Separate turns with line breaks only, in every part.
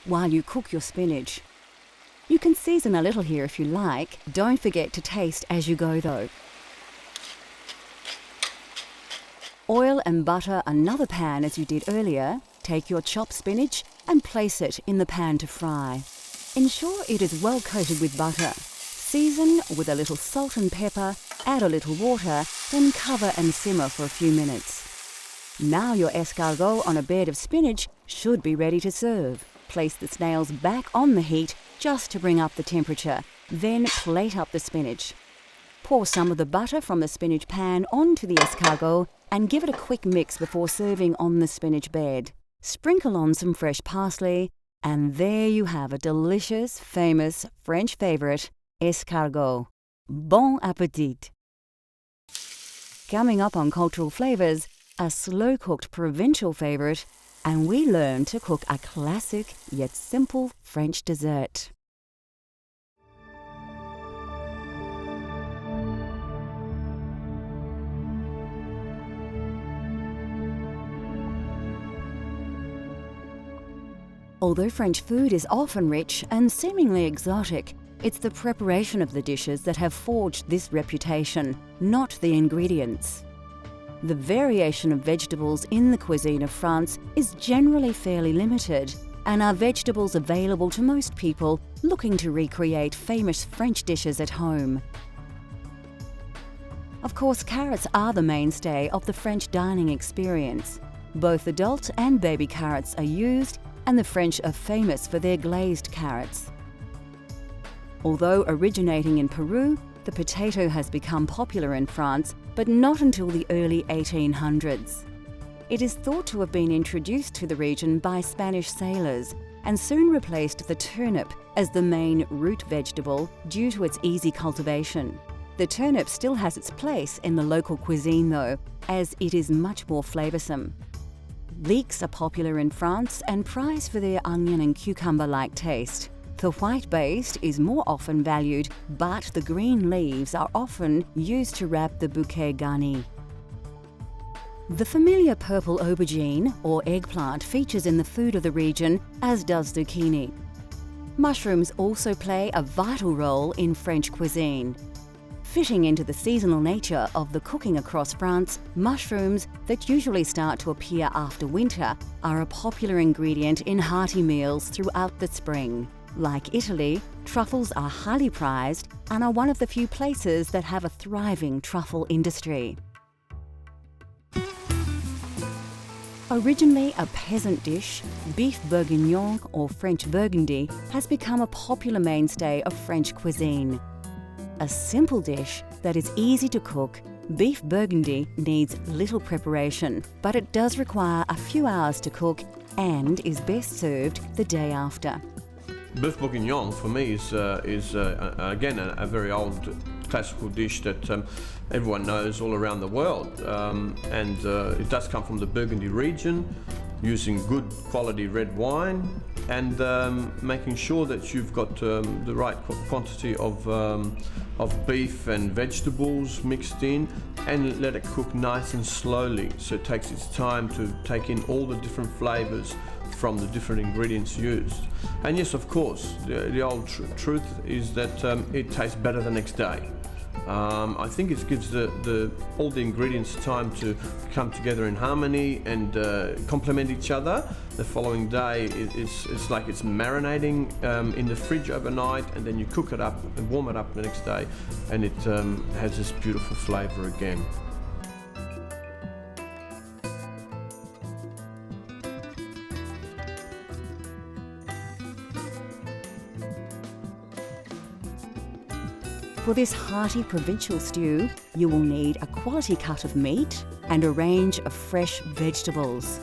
while you cook your spinach. You can season a little here if you like. Don't forget to taste as you go though. Oil and butter another pan as you did earlier. Take your chopped spinach and place it in the pan to fry. Ensure it is well coated with butter. Season with a little salt and pepper, add a little water, then cover and simmer for a few minutes. Now your escargot on a bed of spinach should be ready to serve. Place the snails back on the heat just to bring up the temperature, then plate up the spinach. Pour some of the butter from the spinach pan onto the escargot and give it a quick mix before serving on the spinach bed. Sprinkle on some fresh parsley, and there you have a delicious, famous French favorite, escargot. Bon appétit! Coming up on Cultural Flavours, a slow-cooked provincial favorite, and we learn to cook a classic yet simple French dessert. Although French food is often rich and seemingly exotic, it's the preparation of the dishes that have forged this reputation, not the ingredients. The variation of vegetables in the cuisine of France is generally fairly limited, and are vegetables available to most people looking to recreate famous French dishes at home. Of course, carrots are the mainstay of the French dining experience. Both adult and baby carrots are used, and the French are famous for their glazed carrots. Although originating in Peru, the potato has become popular in France, but not until the early 1800s. It is thought to have been introduced to the region by Spanish sailors and soon replaced the turnip as the main root vegetable due to its easy cultivation. The turnip still has its place in the local cuisine though, as it is much more flavoursome. Leeks are popular in France and prized for their onion and cucumber-like taste. The white base is more often valued, but the green leaves are often used to wrap the bouquet garni. The familiar purple aubergine, or eggplant, features in the food of the region, as does zucchini. Mushrooms also play a vital role in French cuisine. Fitting into the seasonal nature of the cooking across France, mushrooms that usually start to appear after winter are a popular ingredient in hearty meals throughout the spring. Like Italy, truffles are highly prized and are one of the few places that have a thriving truffle industry. Originally a peasant dish, beef bourguignon or French burgundy has become a popular mainstay of French cuisine. A simple dish that is easy to cook, beef burgundy needs little preparation, but it does require a few hours to cook and is best served the day after.
Beef bourguignon for me is again a very old classical dish that everyone knows all around the world, and it does come from the Burgundy region, using good quality red wine and making sure that you've got the right quantity of beef and vegetables mixed in, and let it cook nice and slowly, so it takes its time to take in all the different flavors from the different ingredients used. And yes, of course, the old truth is that it tastes better the next day. I think it gives all the ingredients time to come together in harmony and complement each other. The following day, it's like it's marinating in the fridge overnight, and then you cook it up and warm it up the next day, and it has this beautiful flavor again.
For this hearty provincial stew, you will need a quality cut of meat and a range of fresh vegetables.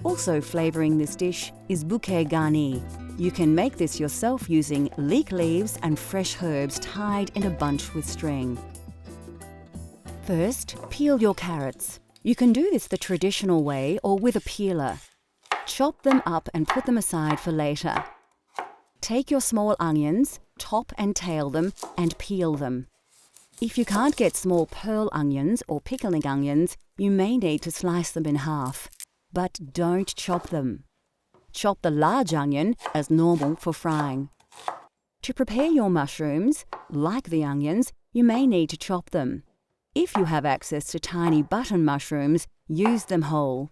Also flavouring this dish is bouquet garni. You can make this yourself using leek leaves and fresh herbs tied in a bunch with string. First, peel your carrots. You can do this the traditional way or with a peeler. Chop them up and put them aside for later. Take your small onions, top and tail them, and peel them. If you can't get small pearl onions or pickling onions, you may need to slice them in half. But don't chop them. Chop the large onion as normal for frying. To prepare your mushrooms, like the onions, you may need to chop them. If you have access to tiny button mushrooms, use them whole.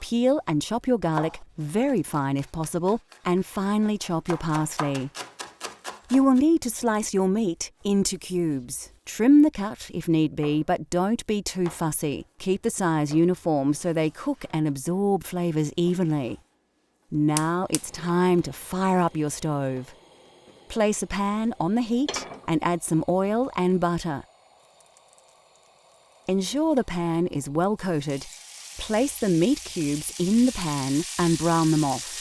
Peel and chop your garlic very fine if possible, and finely chop your parsley. You will need to slice your meat into cubes. Trim the cut if need be, but don't be too fussy. Keep the size uniform so they cook and absorb flavours evenly. Now it's time to fire up your stove. Place a pan on the heat and add some oil and butter. Ensure the pan is well coated. Place the meat cubes in the pan and brown them off.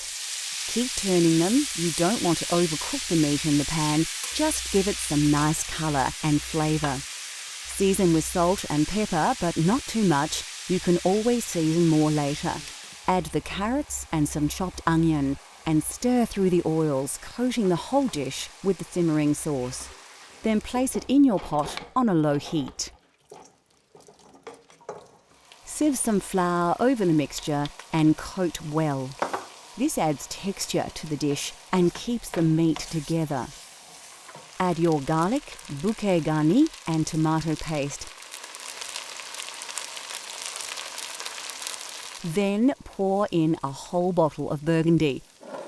Keep turning them. You don't want to overcook the meat in the pan, just give it some nice colour and flavour. Season with salt and pepper, but not too much. You can always season more later. Add the carrots and some chopped onion and stir through the oils, coating the whole dish with the simmering sauce. Then place it in your pot on a low heat. Sieve some flour over the mixture and coat well. This adds texture to the dish and keeps the meat together. Add your garlic, bouquet garni and tomato paste. Then pour in a whole bottle of Burgundy.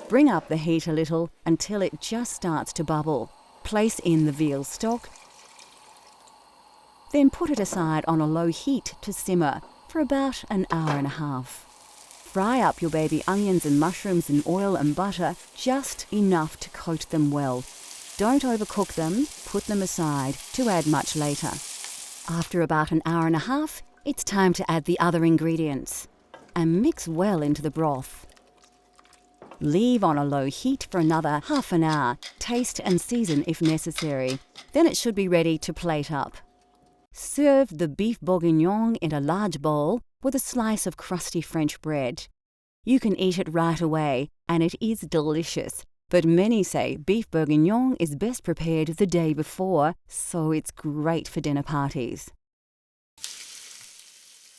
Bring up the heat a little until it just starts to bubble. Place in the veal stock. Then put it aside on a low heat to simmer for about an hour and a half. Fry up your baby onions and mushrooms in oil and butter, just enough to coat them well. Don't overcook them, put them aside to add much later. After about an hour and a half, it's time to add the other ingredients and mix well into the broth. Leave on a low heat for another half an hour, taste and season if necessary. Then it should be ready to plate up. Serve the beef bourguignon in a large bowl with a slice of crusty French bread. You can eat it right away, and it is delicious, but many say beef bourguignon is best prepared the day before, so it's great for dinner parties.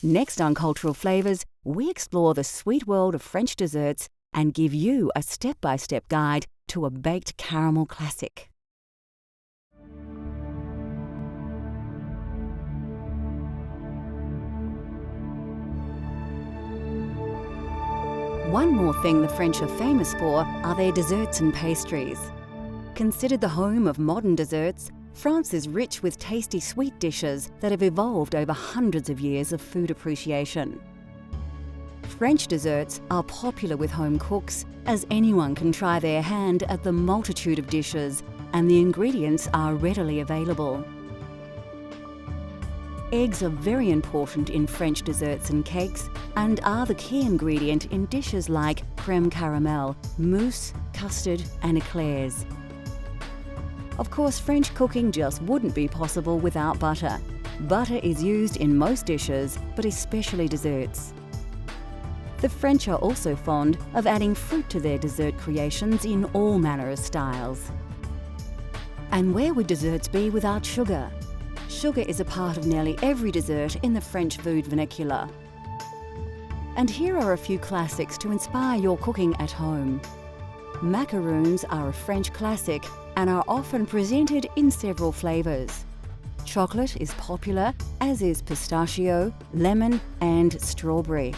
Next on Cultural Flavours, we explore the sweet world of French desserts and give you a step-by-step guide to a baked caramel classic. One more thing the French are famous for are their desserts and pastries. Considered the home of modern desserts, France is rich with tasty sweet dishes that have evolved over hundreds of years of food appreciation. French desserts are popular with home cooks, as anyone can try their hand at the multitude of dishes, and the ingredients are readily available. Eggs are very important in French desserts and cakes and are the key ingredient in dishes like crème caramel, mousse, custard and eclairs. Of course, French cooking just wouldn't be possible without butter. Butter is used in most dishes, but especially desserts. The French are also fond of adding fruit to their dessert creations in all manner of styles. And where would desserts be without sugar? Sugar is a part of nearly every dessert in the French food vernacular. And here are a few classics to inspire your cooking at home. Macaroons are a French classic and are often presented in several flavours. Chocolate is popular, as is pistachio, lemon and strawberry.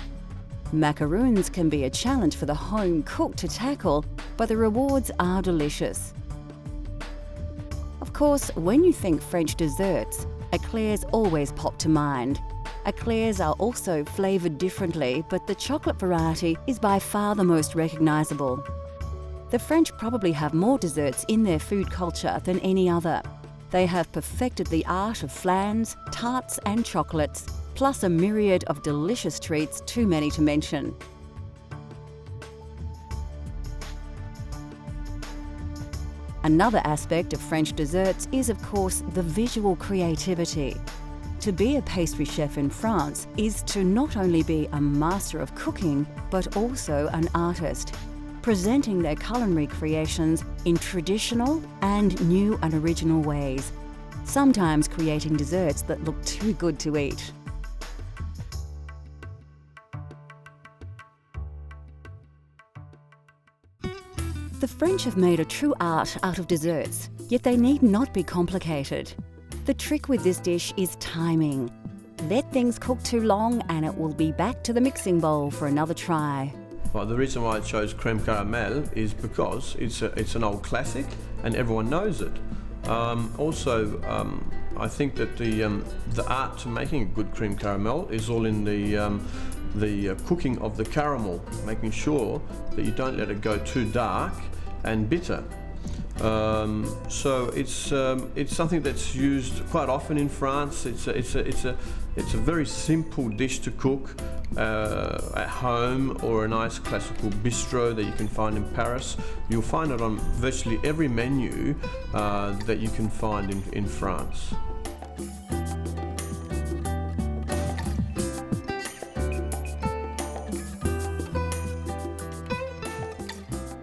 Macaroons can be a challenge for the home cook to tackle, but the rewards are delicious. Of course, when you think French desserts, eclairs always pop to mind. Eclairs are also flavoured differently, but the chocolate variety is by far the most recognisable. The French probably have more desserts in their food culture than any other. They have perfected the art of flans, tarts and chocolates, plus a myriad of delicious treats too many to mention. Another aspect of French desserts is, of course, the visual creativity. To be a pastry chef in France is to not only be a master of cooking, but also an artist, presenting their culinary creations in traditional and new and original ways, sometimes creating desserts that look too good to eat. The French have made a true art out of desserts, yet they need not be complicated. The trick with this dish is timing. Let things cook too long and it will be back to the mixing bowl for another try.
Well, the reason why I chose creme caramel is because it's an old classic and everyone knows it. I think that the art to making a good creme caramel is all in the cooking of the caramel, making sure that you don't let it go too dark and bitter. So it's something that's used quite often in France. It's a very simple dish to cook at home or a nice classical bistro that you can find in Paris. You'll find it on virtually every menu that you can find in France.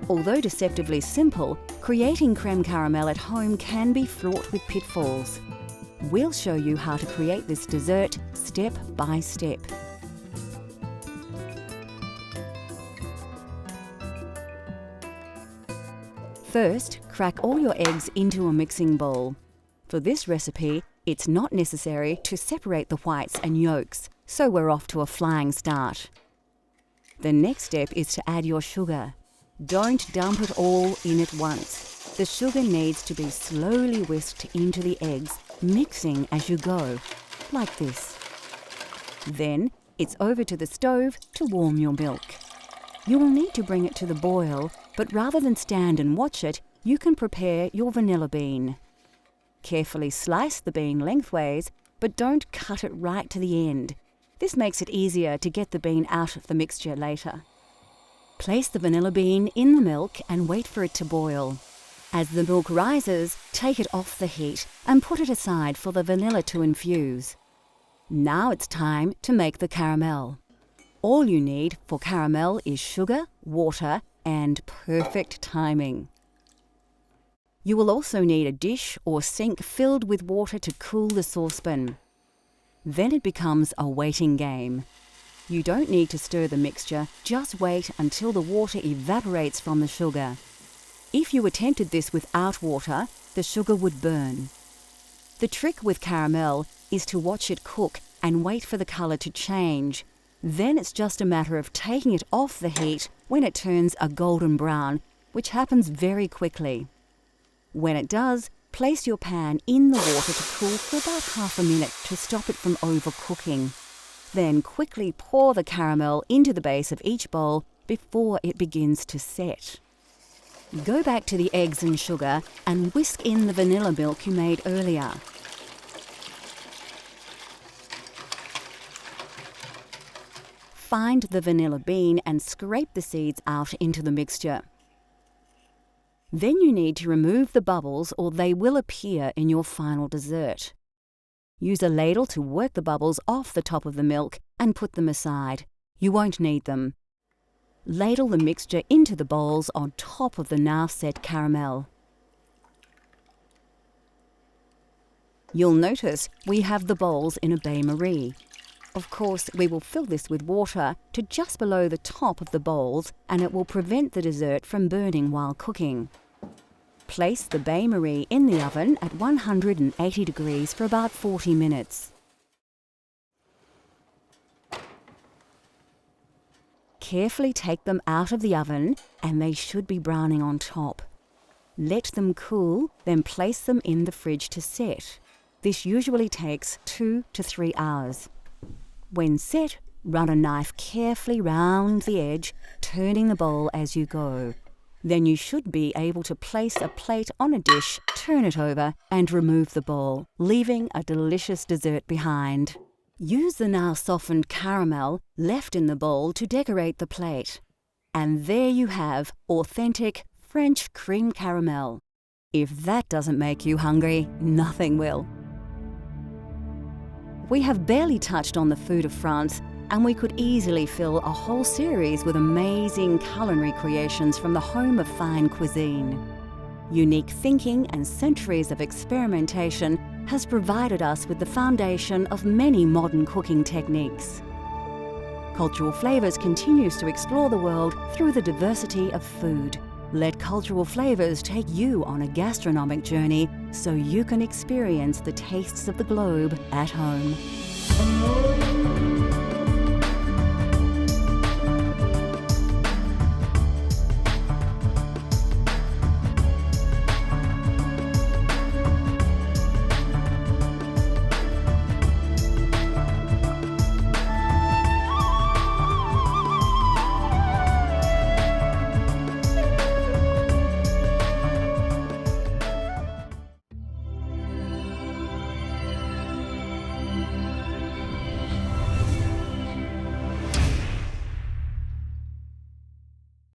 Although deceptively simple, creating creme caramel at home can be fraught with pitfalls. We'll show you how to create this dessert step by step. First, crack all your eggs into a mixing bowl. For this recipe, it's not necessary to separate the whites and yolks, so we're off to a flying start. The next step is to add your sugar. Don't dump it all in at once. The sugar needs to be slowly whisked into the eggs, mixing as you go, like this. Then it's over to the stove to warm your milk. You will need to bring it to the boil, but rather than stand and watch it, you can prepare your vanilla bean. Carefully slice the bean lengthways, but don't cut it right to the end. This makes it easier to get the bean out of the mixture later. Place the vanilla bean in the milk and wait for it to boil. As the milk rises, take it off the heat and put it aside for the vanilla to infuse. Now it's time to make the caramel. All you need for caramel is sugar, water, and perfect timing. You will also need a dish or sink filled with water to cool the saucepan. Then it becomes a waiting game. You don't need to stir the mixture, just wait until the water evaporates from the sugar. If you attempted this without water, the sugar would burn. The trick with caramel is to watch it cook and wait for the colour to change. Then it's just a matter of taking it off the heat when it turns a golden brown, which happens very quickly. When it does, place your pan in the water to cool for about half a minute to stop it from overcooking. Then quickly pour the caramel into the base of each bowl before it begins to set. Go back to the eggs and sugar and whisk in the vanilla milk you made earlier. Find the vanilla bean and scrape the seeds out into the mixture. Then you need to remove the bubbles or they will appear in your final dessert. Use a ladle to work the bubbles off the top of the milk and put them aside. You won't need them. Ladle the mixture into the bowls on top of the now set caramel. You'll notice we have the bowls in a bain-marie. Of course, we will fill this with water to just below the top of the bowls and it will prevent the dessert from burning while cooking. Place the bain-marie in the oven at 180 degrees for about 40 minutes. Carefully take them out of the oven and they should be browning on top. Let them cool, then place them in the fridge to set. This usually takes 2 to 3 hours. When set, run a knife carefully round the edge, turning the bowl as you go. Then you should be able to place a plate on a dish, turn it over, and remove the bowl, leaving a delicious dessert behind. Use the now softened caramel left in the bowl to decorate the plate. And there you have authentic French cream caramel. If that doesn't make you hungry, nothing will. We have barely touched on the food of France, and we could easily fill a whole series with amazing culinary creations from the home of fine cuisine. Unique thinking and centuries of experimentation has provided us with the foundation of many modern cooking techniques. Cultural Flavours continues to explore the world through the diversity of food. Let Cultural Flavours take you on a gastronomic journey so you can experience the tastes of the globe at home.